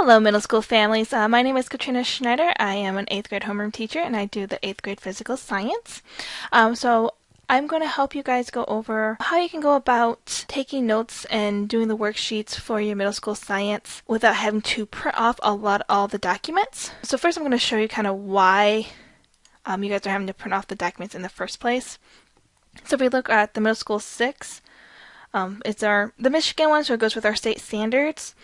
Hello, middle school families. My name is Katrina Schneider. I am an 8th grade homeroom teacher and I do the 8th grade physical science. So I'm going to help you guys go over how you can go about taking notes and doing the worksheets for your middle school science without having to print off all the documents. So first I'm going to show you kind of why you guys are having to print off the documents in the first place. So if we look at the middle school 6, it's the Michigan one, so it goes with our state standards.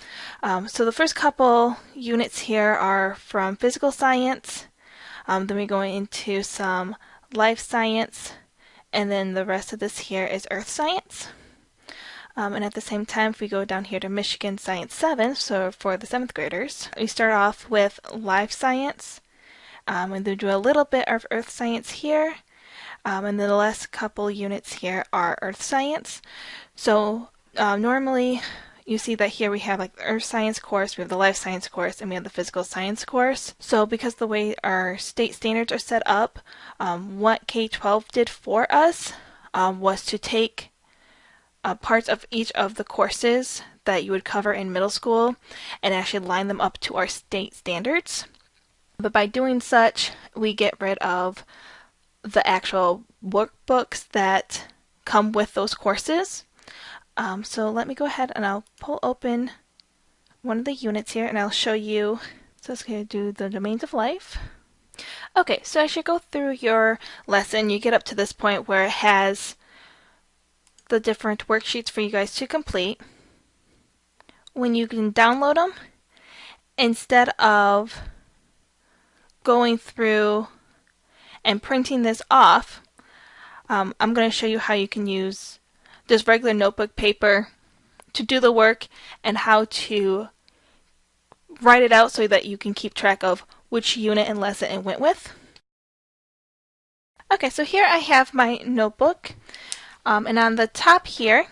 So the first couple units here are from physical science, then we go into some life science, and then the rest of this here is earth science. And at the same time, if we go down here to Michigan Science 7, so for the 7th graders, we start off with life science, and then do a little bit of earth science here. And then the last couple units here are earth science. So normally you see that here we have like the earth science course, we have the life science course, and we have the physical science course. So because the way our state standards are set up, what K-12 did for us was to take parts of each of the courses that you would cover in middle school and actually line them up to our state standards. But by doing such, we get rid of the actual workbooks that come with those courses. So let me go ahead and I'll pull open one of the units here and I'll show you. So it's going to do the domains of life. Okay, so as you go through your lesson, you get up to this point where it has the different worksheets for you guys to complete. When you can download them, instead of going through and printing this off, I'm going to show you how you can use just regular notebook paper to do the work and how to write it out so that you can keep track of which unit and lesson it went with. Okay, so here I have my notebook, and on the top here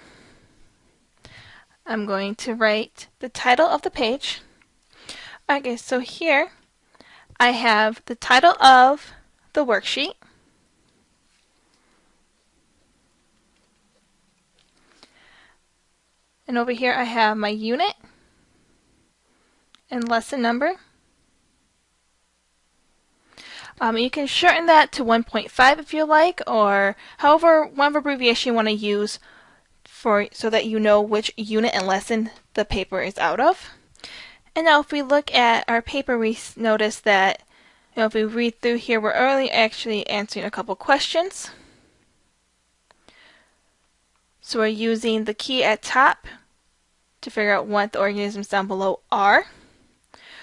I'm going to write the title of the page. Okay, so here I have the title of the worksheet, and over here I have my unit and lesson number. You can shorten that to 1.5 if you like, or whatever abbreviation you want to use so that you know which unit and lesson the paper is out of. And now if we look at our paper, we notice that if we read through here, we're only actually answering a couple questions. So we're using the key at top to figure out what the organisms down below are.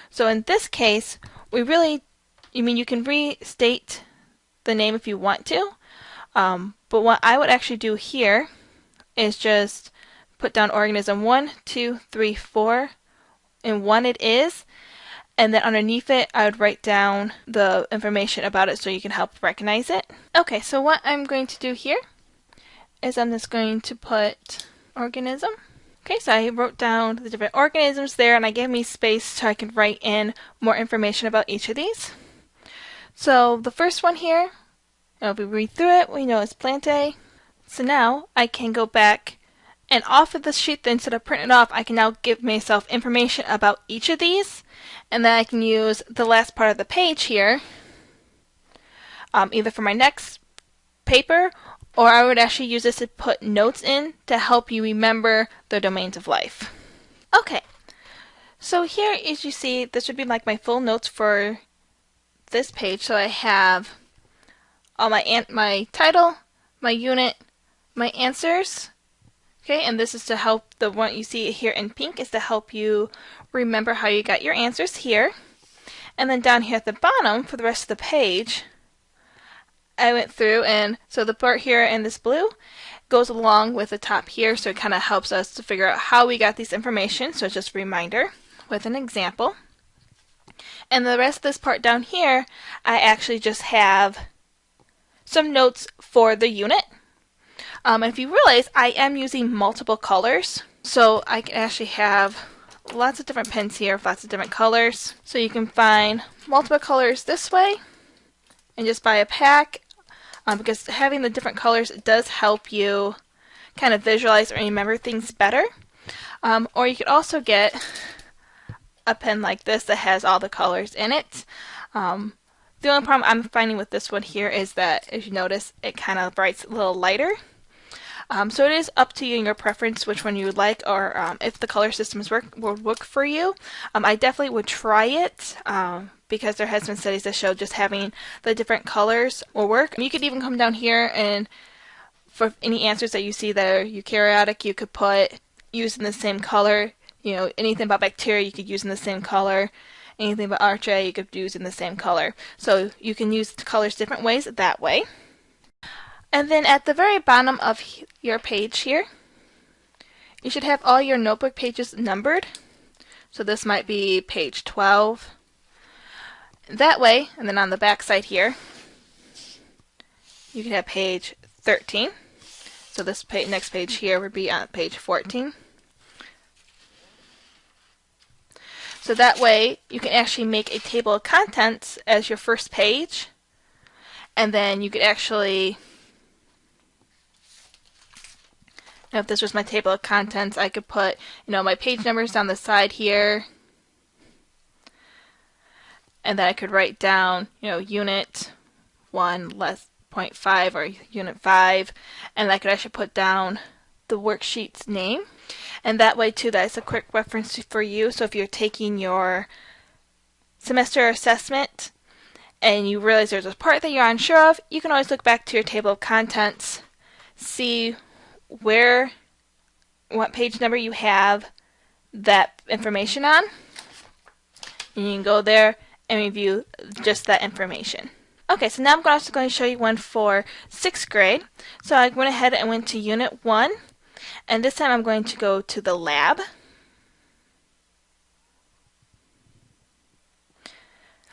So in this case, you can restate the name if you want to, but what I would actually do here is just put down organism 1, 2, 3, 4, and 1 it is. And then underneath it, I would write down the information about it so you can help recognize it. Okay, so what I'm going to do here is I'm just going to put organism. Okay, so I wrote down the different organisms there, and I gave me space so I can write in more information about each of these. So the first one here, if we read through it, we know it's Plantae. So now I can go back, and off of this sheet, instead of printing it off, I can now give myself information about each of these, and then I can use the last part of the page here, either for my next paper, or I would actually use this to put notes in to help you remember the domains of life. Okay, so here as you see, this would be like my full notes for this page. So I have all my title, my unit, my answers. Okay, and this is to help, the one you see here in pink is to help you remember how you got your answers here. And then down here at the bottom, for the rest of the page, I went through, and so the part here in this blue goes along with the top here, so it kind of helps us to figure out how we got these information, so it's just a reminder with an example. And the rest of this part down here, I actually just have some notes for the unit. And if you realize, I am using multiple colors, so I can actually have lots of different pens here with lots of different colors. So you can find multiple colors this way and just buy a pack, because having the different colors does help you kind of visualize or remember things better. Or you could also get a pen like this that has all the colors in it. The only problem I'm finding with this one here is that, as you notice, it kind of writes a little lighter. So it is up to you and your preference which one you would like, or if the color systems would work for you. I definitely would try it because there has been studies that show just having the different colors will work. You could even come down here and for any answers that you see that are eukaryotic, you could put using the same color. You know, anything about bacteria you could use in the same color. Anything about archaea you could use in the same color. So you can use the colors different ways that way. And then at the very bottom of your page here, you should have all your notebook pages numbered. So this might be page 12. That way, and then on the back side here, you can have page 13. So this next page here would be on page 14. So that way, you can actually make a table of contents as your first page, and then you could actually, if this was my table of contents, I could put, my page numbers down the side here, and then I could write down, unit 1 less 0.5 or unit 5, and I could actually put down the worksheet's name. And that way too, that's a quick reference for you. So if you're taking your semester assessment and you realize there's a part that you're unsure of, you can always look back to your table of contents, see what page number you have that information on, and you can go there and review just that information. Okay, so now I'm also going to show you one for 6th grade. So I went ahead and went to Unit 1, and this time I'm going to go to the lab.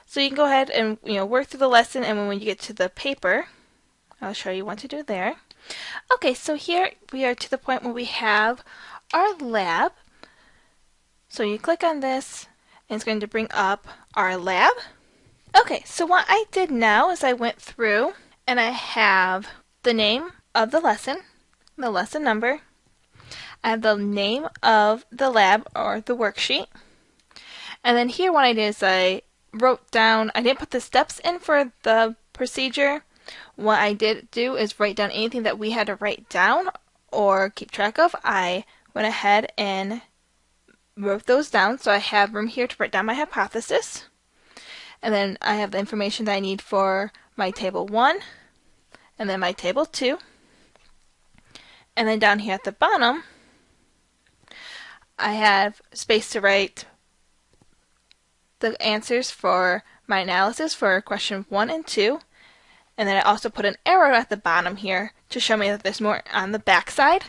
So you can go ahead and work through the lesson, and when you get to the paper, I'll show you what to do there. Okay, so here we are to the point where we have our lab. So you click on this, and it's going to bring up our lab. Okay, so what I did now is I went through and I have the name of the lesson number, I have the name of the lab or the worksheet, and then here what I did is I wrote down, I didn't put the steps in for the procedure. What I did do is write down anything that we had to write down or keep track of. I went ahead and wrote those down, so I have room here to write down my hypothesis. And then I have the information that I need for my table 1, and then my table 2. And then down here at the bottom, I have space to write the answers for my analysis for question 1 and 2. And then I also put an arrow at the bottom here to show me that there's more on the back side.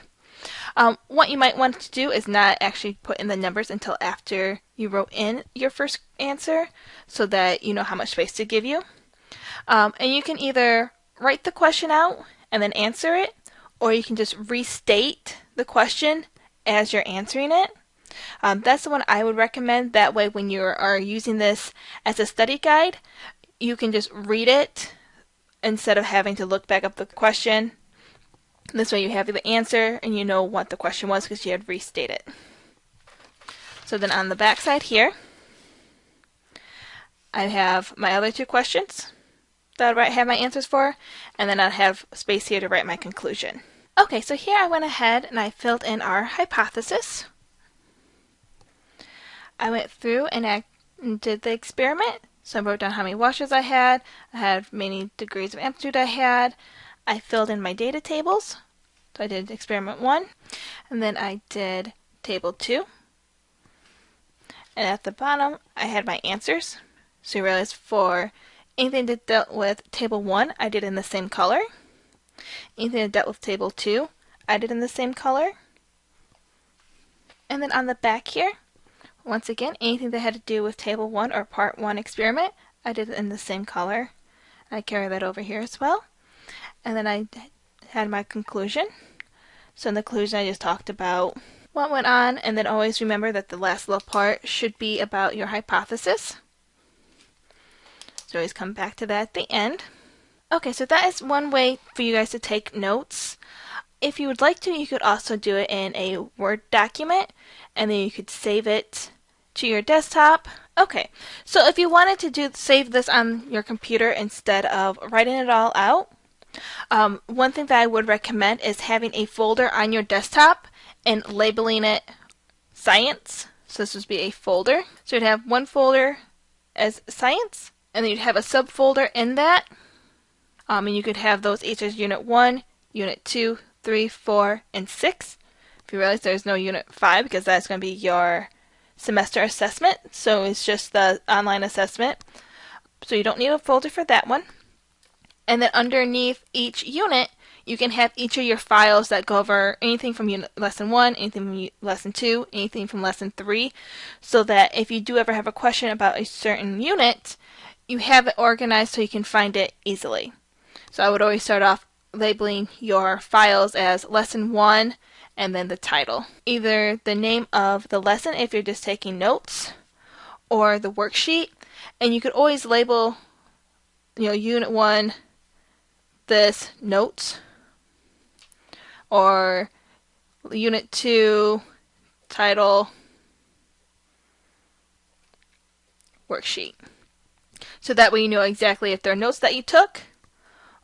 What you might want to do is not actually put in the numbers until after you wrote in your first answer so that you know how much space to give you. And you can either write the question out and then answer it, or you can just restate the question as you're answering it. That's the one I would recommend. That way when you are using this as a study guide, you can just read it instead of having to look back up the question. This way you have the answer and you know what the question was because you had restated. So then on the back side here, I have my other 2 questions that I have my answers for, and then I have space here to write my conclusion. Okay, so here I went ahead and I filled in our hypothesis. I went through and I did the experiment. So I wrote down how many washes I had how many degrees of amplitude I had. I filled in my data tables. So I did experiment 1, and then I did table 2. And at the bottom, I had my answers. So you realize for anything that dealt with table 1, I did in the same color. Anything that dealt with table 2, I did in the same color. And then on the back here, once again, anything that had to do with table 1 or part 1 experiment, I did it in the same color. I carry that over here as well. And then I had my conclusion. So in the conclusion, I just talked about what went on, and then always remember that the last little part should be about your hypothesis. So always come back to that at the end. Okay, so that is one way for you guys to take notes. If you would like to, you could also do it in a Word document, and then you could save it to your desktop. Okay, so if you wanted to save this on your computer instead of writing it all out, one thing that I would recommend is having a folder on your desktop and labeling it science. So this would be a folder. So you'd have one folder as science, and then you'd have a subfolder in that. And you could have those each as Unit 1, Unit 2, 3, 4, and 6. If you realize there's no Unit 5 because that's going to be your semester assessment. So it's just the online assessment. So you don't need a folder for that one. And then underneath each unit, you can have each of your files that go over anything from lesson 1, anything from lesson 2, anything from lesson 3, so that if you do ever have a question about a certain unit, you have it organized so you can find it easily. So I would always start off labeling your files as lesson 1 and then the title. Either the name of the lesson if you're just taking notes, or the worksheet, and you could always label, Unit 1 this notes, or Unit 2 title worksheet. So that way you know exactly if they're notes that you took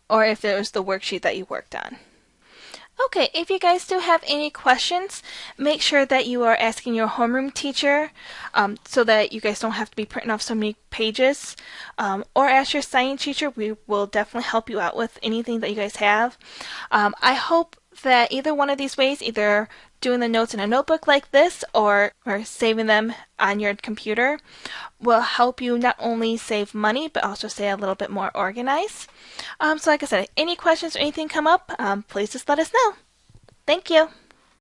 or if it was the worksheet that you worked on. Okay, if you guys do have any questions, make sure that you are asking your homeroom teacher so that you guys don't have to be printing off so many pages. Or ask your science teacher. We will definitely help you out with anything that you guys have. I hope that either one of these ways, either doing the notes in a notebook like this or saving them on your computer, will help you not only save money but also stay a little bit more organized. So like I said, any questions or anything come up, please just let us know. Thank you.